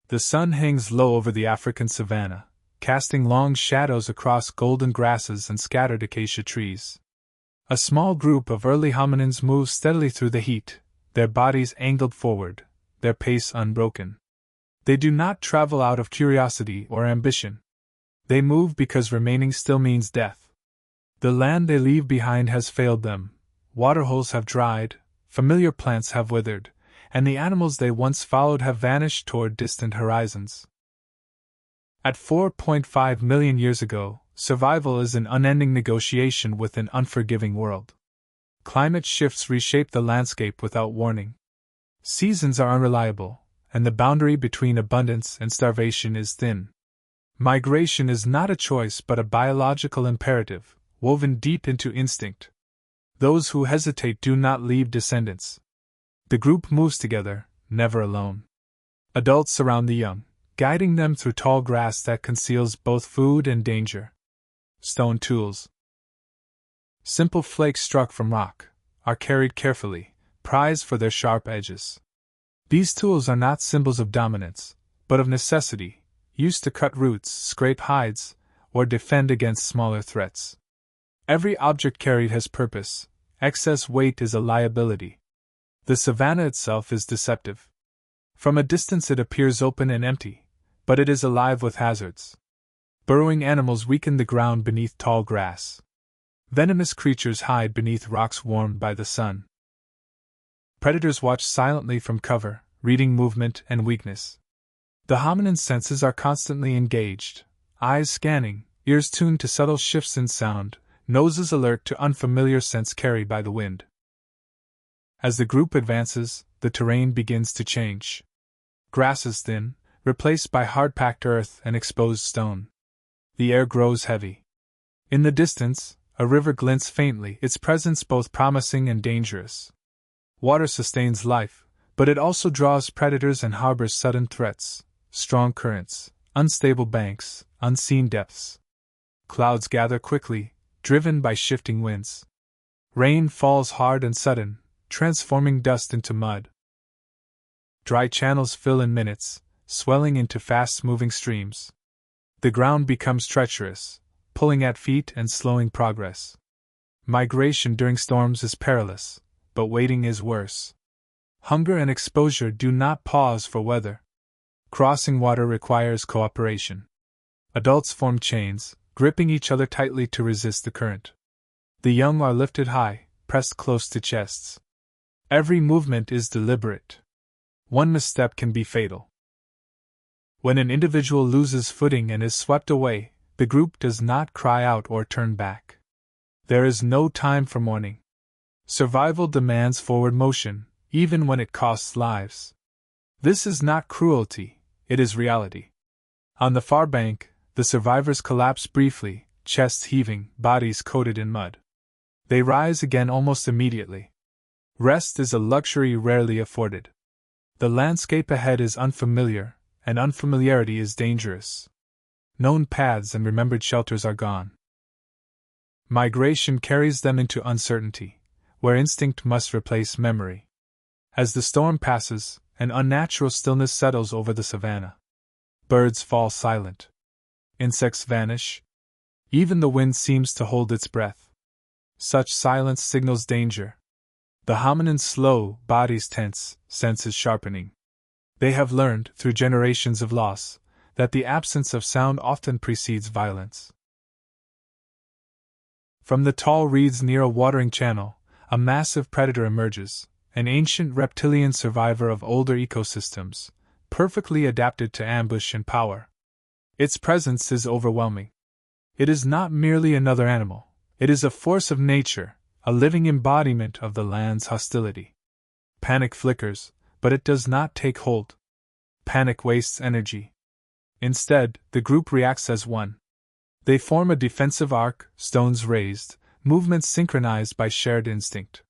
The sun hangs low over the African savanna, casting long shadows across golden grasses and scattered acacia trees. A small group of early hominins moves steadily through the heat, their bodies angled forward, their pace unbroken. They do not travel out of curiosity or ambition. They move because remaining still means death. The land they leave behind has failed them, waterholes have dried, familiar plants have withered, and the animals they once followed have vanished toward distant horizons. At 4.5 million years ago, survival is an unending negotiation with an unforgiving world. Climate shifts reshape the landscape without warning. Seasons are unreliable, and the boundary between abundance and starvation is thin. Migration is not a choice but a biological imperative, woven deep into instinct. Those who hesitate do not leave descendants. The group moves together, never alone. Adults surround the young, guiding them through tall grass that conceals both food and danger. Stone tools. Simple flakes struck from rock, are carried carefully, prized for their sharp edges. These tools are not symbols of dominance, but of necessity, used to cut roots, scrape hides, or defend against smaller threats. Every object carried has purpose, excess weight is a liability. The savanna itself is deceptive. From a distance it appears open and empty, but it is alive with hazards. Burrowing animals weaken the ground beneath tall grass. Venomous creatures hide beneath rocks warmed by the sun. Predators watch silently from cover, reading movement and weakness. The hominin's senses are constantly engaged, eyes scanning, ears tuned to subtle shifts in sound, noses alert to unfamiliar scents carried by the wind. As the group advances, the terrain begins to change. Grass is thin, replaced by hard-packed earth and exposed stone. The air grows heavy. In the distance, a river glints faintly, its presence both promising and dangerous. Water sustains life, but it also draws predators and harbors sudden threats, strong currents, unstable banks, unseen depths. Clouds gather quickly, driven by shifting winds. Rain falls hard and sudden, transforming dust into mud. Dry channels fill in minutes, swelling into fast-moving streams. The ground becomes treacherous, pulling at feet and slowing progress. Migration during storms is perilous, but waiting is worse. Hunger and exposure do not pause for weather. Crossing water requires cooperation. Adults form chains, gripping each other tightly to resist the current. The young are lifted high, pressed close to chests. Every movement is deliberate. One misstep can be fatal. When an individual loses footing and is swept away, the group does not cry out or turn back. There is no time for mourning. Survival demands forward motion, even when it costs lives. This is not cruelty, it is reality. On the far bank, the survivors collapse briefly, chests heaving, bodies coated in mud. They rise again almost immediately. Rest is a luxury rarely afforded. The landscape ahead is unfamiliar, and unfamiliarity is dangerous. Known paths and remembered shelters are gone. Migration carries them into uncertainty, where instinct must replace memory. As the storm passes, an unnatural stillness settles over the savanna. Birds fall silent. Insects vanish. Even the wind seems to hold its breath. Such silence signals danger. The hominin's slow, bodies tense, senses sharpening. They have learned, through generations of loss, that the absence of sound often precedes violence. From the tall reeds near a watering channel, a massive predator emerges, an ancient reptilian survivor of older ecosystems, perfectly adapted to ambush and power. Its presence is overwhelming. It is not merely another animal, it is a force of nature, a living embodiment of the land's hostility. Panic flickers, but it does not take hold. Panic wastes energy. Instead, the group reacts as one. They form a defensive arc, stones raised, movements synchronized by shared instinct.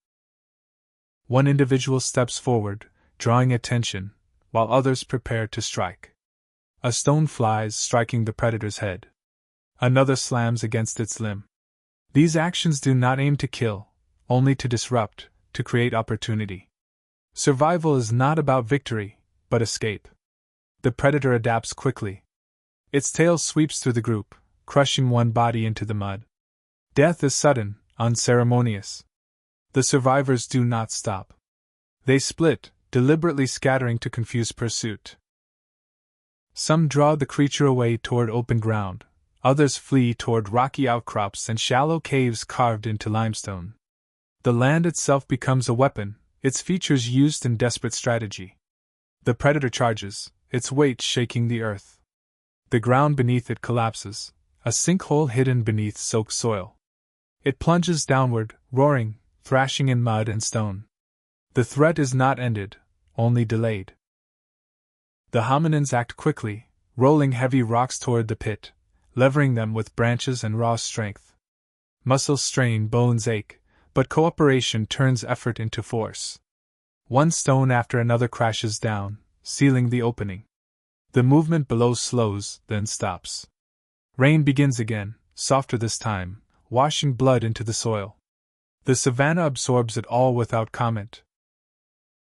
One individual steps forward, drawing attention, while others prepare to strike. A stone flies, striking the predator's head. Another slams against its limb. These actions do not aim to kill, only to disrupt, to create opportunity. Survival is not about victory, but escape. The predator adapts quickly. Its tail sweeps through the group, crushing one body into the mud. Death is sudden, unceremonious. The survivors do not stop. They split, deliberately scattering to confuse pursuit. Some draw the creature away toward open ground, others flee toward rocky outcrops and shallow caves carved into limestone. The land itself becomes a weapon, its features used in desperate strategy. The predator charges, its weight shaking the earth. The ground beneath it collapses, a sinkhole hidden beneath soaked soil. It plunges downward, roaring, thrashing in mud and stone. The threat is not ended, only delayed. The hominins act quickly, rolling heavy rocks toward the pit, levering them with branches and raw strength. Muscles strain, bones ache, but cooperation turns effort into force. One stone after another crashes down, sealing the opening. The movement below slows, then stops. Rain begins again, softer this time, washing blood into the soil. The savanna absorbs it all without comment,